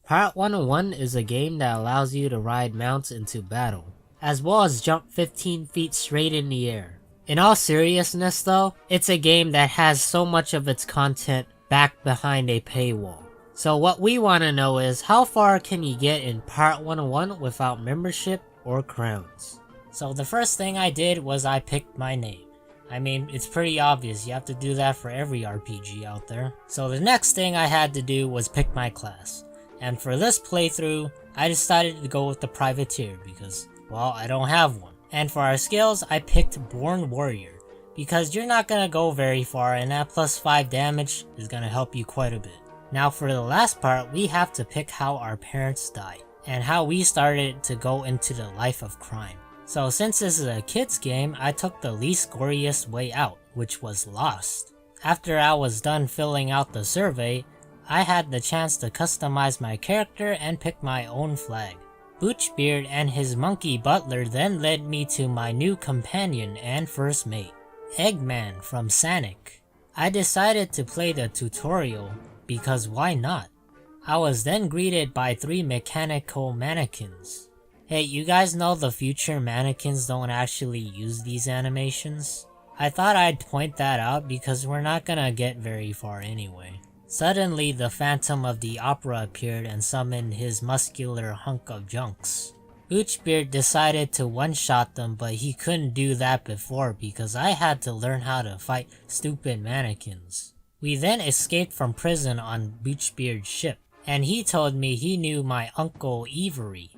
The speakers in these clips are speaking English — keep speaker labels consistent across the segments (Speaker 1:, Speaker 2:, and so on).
Speaker 1: Pirate101 is a game that allows you to ride mounts into battle, as well as jump 15 feet straight in the air. In all seriousness though, it's a game that has so much of its content back behind a paywall. So what we want to know is, how far can you get in Pirate101 without membership or crowns? So the first thing I did was I picked my name. I mean, it's pretty obvious, you have to do that for every RPG out there. So the next thing I had to do was pick my class. And for this playthrough, I decided to go with the Privateer because, well, I don't have one. And for our skills, I picked Born Warrior, because you're not gonna go very far and that plus 5 damage is gonna help you quite a bit. Now for the last part, we have to pick how our parents died, and how we started to go into the life of crime. So since this is a kids game, I took the least goriest way out, which was Lost. After I was done filling out the survey, I had the chance to customize my character and pick my own flag. Blackbeard and his monkey butler then led me to my new companion and first mate, Eggman from Sonic. I decided to play the tutorial because why not? I was then greeted by 3 mechanical mannequins. Hey, you guys know the future mannequins don't actually use these animations? I thought I'd point that out because we're not gonna get very far anyway. Suddenly, the Phantom of the Opera appeared and summoned his muscular hunk of junks. Blackbeard decided to one-shot them, but he couldn't do that before because I had to learn how to fight stupid mannequins. We then escaped from prison on Blackbeard's ship, and he told me he knew my Uncle Ivory.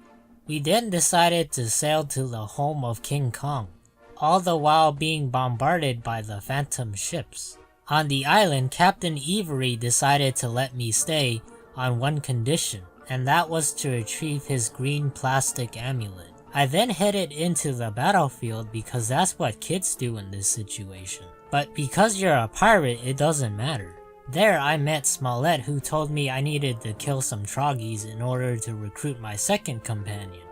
Speaker 1: We then decided to sail to the home of King Kong, all the while being bombarded by the phantom ships. On the island, Captain Ivory decided to let me stay on one condition, and that was to retrieve his green plastic amulet. I then headed into the battlefield because that's what kids do in this situation. But because you're a pirate, it doesn't matter. There I met Smollett, who told me I needed to kill some Froggys in order to recruit my second companion.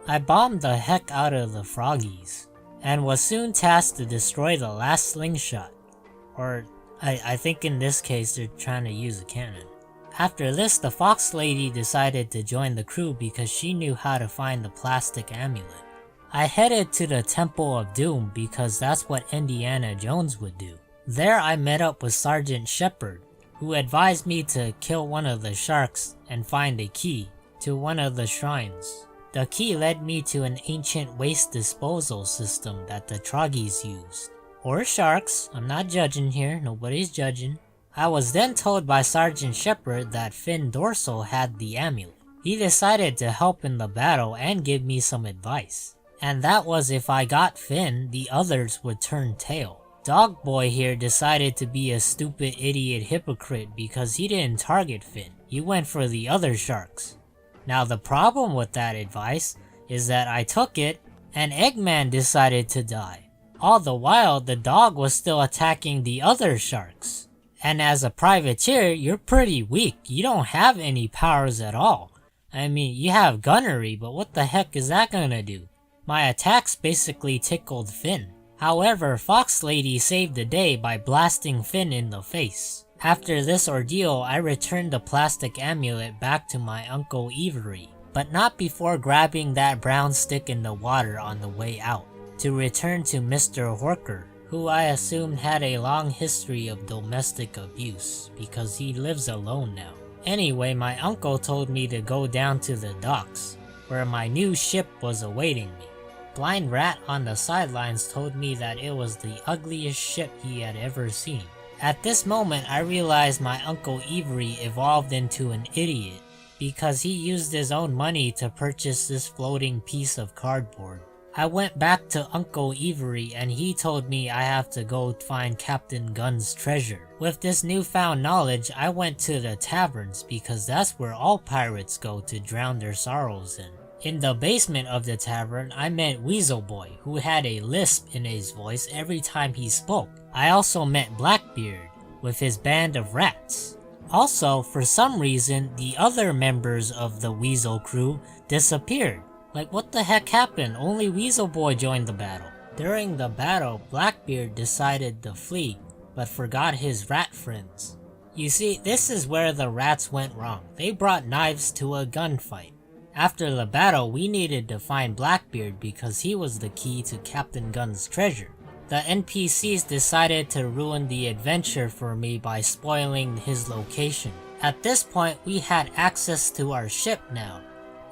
Speaker 1: I bombed the heck out of the Froggys, and was soon tasked to destroy the last slingshot. Or I think in this case they're trying to use a cannon. After this, the Fox Lady decided to join the crew because she knew how to find the plastic amulet. I headed to the Temple of Doom because that's what Indiana Jones would do. There I met up with Sergeant Shepard, who advised me to kill one of the sharks and find a key to one of the shrines. The key led me to an ancient waste disposal system that the Froggys used. Or sharks, I'm not judging here, nobody's judging. I was then told by Sergeant Shepard that Finn Dorsal had the amulet. He decided to help in the battle and give me some advice. And that was if I got Finn, the others would turn tail. Dog Boy here decided to be a stupid idiot hypocrite because he didn't target Finn, he went for the other sharks. Now the problem with that advice is that I took it and Eggman decided to die. All the while, the dog was still attacking the other sharks. And as a privateer, you're pretty weak. You don't have any powers at all. I mean, you have gunnery, but what the heck is that gonna do? My attacks basically tickled Finn. However, Fox Lady saved the day by blasting Finn in the face. After this ordeal, I returned the plastic amulet back to my Uncle Ivory, but not before grabbing that brown stick in the water on the way out, to return to Mr. Horker, who I assumed had a long history of domestic abuse because he lives alone now. Anyway, my uncle told me to go down to the docks, where my new ship was awaiting me. Blind Rat on the sidelines told me that it was the ugliest ship he had ever seen. At this moment, I realized my Uncle Ivory evolved into an idiot because he used his own money to purchase this floating piece of cardboard. I went back to Uncle Ivory and he told me I have to go find Captain Gunn's treasure. With this newfound knowledge, I went to the taverns because that's where all pirates go to drown their sorrows in. In the basement of the tavern, I met Weasel Boy, who had a lisp in his voice every time he spoke. I also met Blackbeard, with his band of rats. Also, for some reason, the other members of the Weasel crew disappeared. Like, what the heck happened? Only Weasel Boy joined the battle. During the battle, Blackbeard decided to flee, but forgot his rat friends. You see, this is where the rats went wrong. They brought knives to a gunfight. After the battle, we needed to find Blackbeard because he was the key to Captain Gun's treasure. The NPCs decided to ruin the adventure for me by spoiling his location. At this point, we had access to our ship now,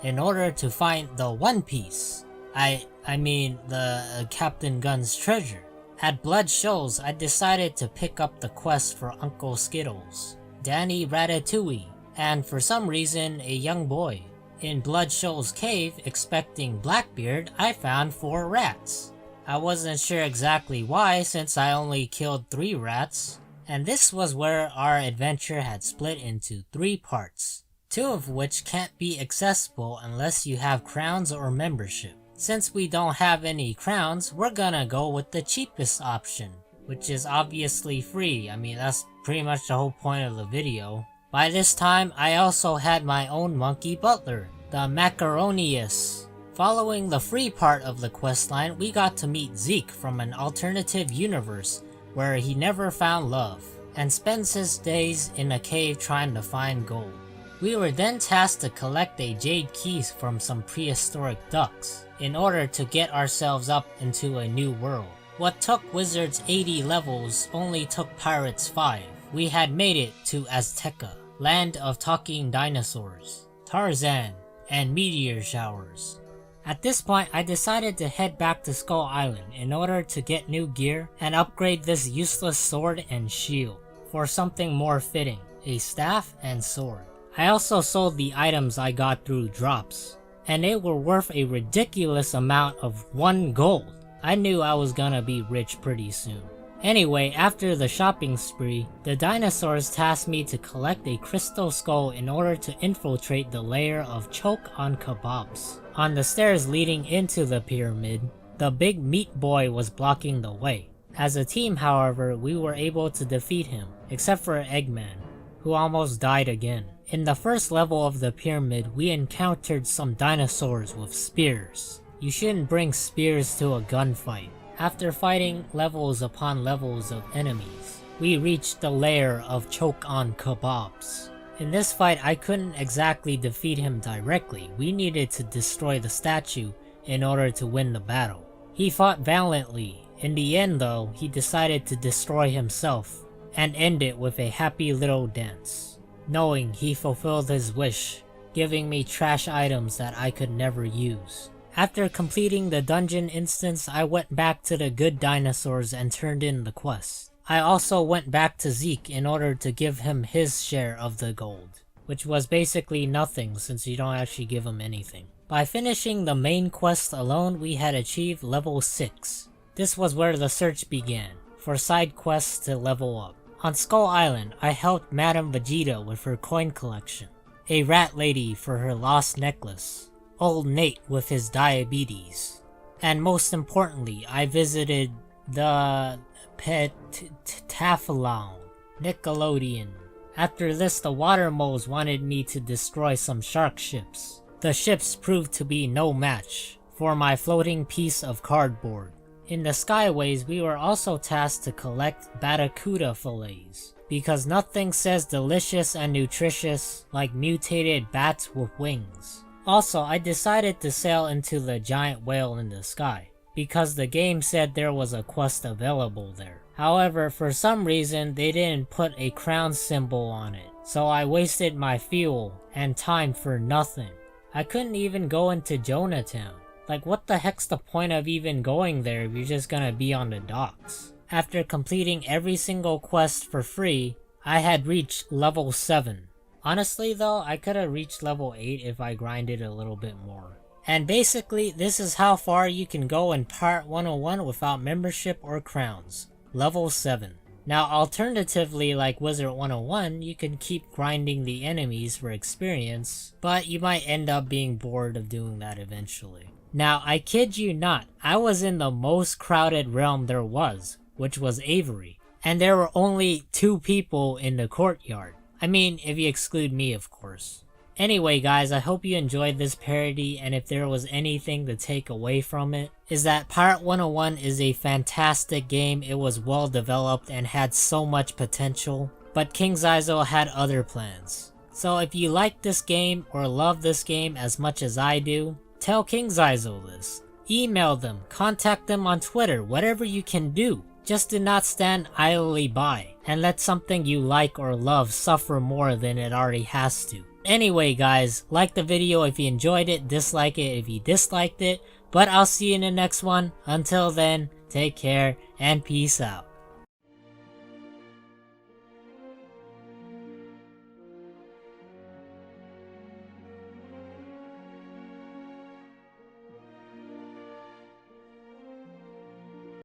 Speaker 1: in order to find the One Piece. I mean the Captain Gun's treasure. At Blood Shoals, I decided to pick up the quest for Uncle Skittles, Danny Ratatouille, and for some reason a young boy. In Blood Shoals cave, expecting Blackbeard, I found 4 rats. I wasn't sure exactly why since I only killed 3 rats, and this was where our adventure had split into 3 parts, 2 of which can't be accessible unless you have crowns or membership. Since we don't have any crowns, we're gonna go with the cheapest option, which is obviously free. I mean, that's pretty much the whole point of the video. By this time, I also had my own monkey butler, the Macaronius. Following the free part of the questline, we got to meet Zeke from an alternative universe where he never found love, and spends his days in a cave trying to find gold. We were then tasked to collect a jade key from some prehistoric ducks, in order to get ourselves up into a new world. What took wizards 80 levels only took pirates 5. We had made it to Azteca, land of talking dinosaurs, Tarzan, and meteor showers. At this point, I decided to head back to Skull Island in order to get new gear and upgrade this useless sword and shield for something more fitting, a staff and sword. I also sold the items I got through drops, and they were worth a ridiculous amount of 1 gold. I knew I was gonna be rich pretty soon. Anyway, after the shopping spree, the dinosaurs tasked me to collect a crystal skull in order to infiltrate the layer of choke on kebabs. On the stairs leading into the pyramid, the big meat boy was blocking the way. As a team, however, we were able to defeat him, except for Eggman, who almost died again. In the first level of the pyramid, we encountered some dinosaurs with spears. You shouldn't bring spears to a gunfight. After fighting levels upon levels of enemies, we reached the lair of choke on kebabs. In this fight, I couldn't exactly defeat him directly. We needed to destroy the statue in order to win the battle. He fought valiantly. In the end though, he decided to destroy himself and end it with a happy little dance, knowing he fulfilled his wish, giving me trash items that I could never use. After completing the dungeon instance, I went back to the good dinosaurs and turned in the quest. I also went back to Zeke in order to give him his share of the gold, which was basically nothing since you don't actually give him anything. By finishing the main quest alone, we had achieved level 6. This was where the search began, for side quests to level up. On Skull Island, I helped Madame Vegeta with her coin collection, a rat lady for her lost necklace, old Nate with his diabetes, and most importantly, I visited the Petafalon Nickelodeon. After this, the water moles wanted me to destroy some shark ships. The ships proved to be no match for my floating piece of cardboard. In the Skyways, we were also tasked to collect Barracuda fillets, because nothing says delicious and nutritious like mutated bats with wings. Also, I decided to sail into the giant whale in the sky, because the game said there was a quest available there. However, for some reason, they didn't put a crown symbol on it, so I wasted my fuel and time for nothing. I couldn't even go into Jonah Town. Like, what the heck's the point of even going there if you're just gonna be on the docks? After completing every single quest for free, I had reached level 7. Honestly though, I could have reached level 8 if I grinded a little bit more. And basically, this is how far you can go in Pirate101 without membership or crowns. Level 7. Now alternatively, like Wizard101, you can keep grinding the enemies for experience, but you might end up being bored of doing that eventually. Now, I kid you not, I was in the most crowded realm there was, which was Avery, and there were only 2 people in the courtyard. I mean, if you exclude me, of course. Anyway guys, I hope you enjoyed this parody, and if there was anything to take away from it, is that Pirate101 is a fantastic game. It was well developed and had so much potential, but King Zaizo had other plans. So if you like this game or love this game as much as I do, tell King Zaizo this. Email them, contact them on Twitter, whatever you can do. Just do not stand idly by and let something you like or love suffer more than it already has to. Anyway guys, like the video if you enjoyed it, dislike it if you disliked it, but I'll see you in the next one. Until then, take care and peace out.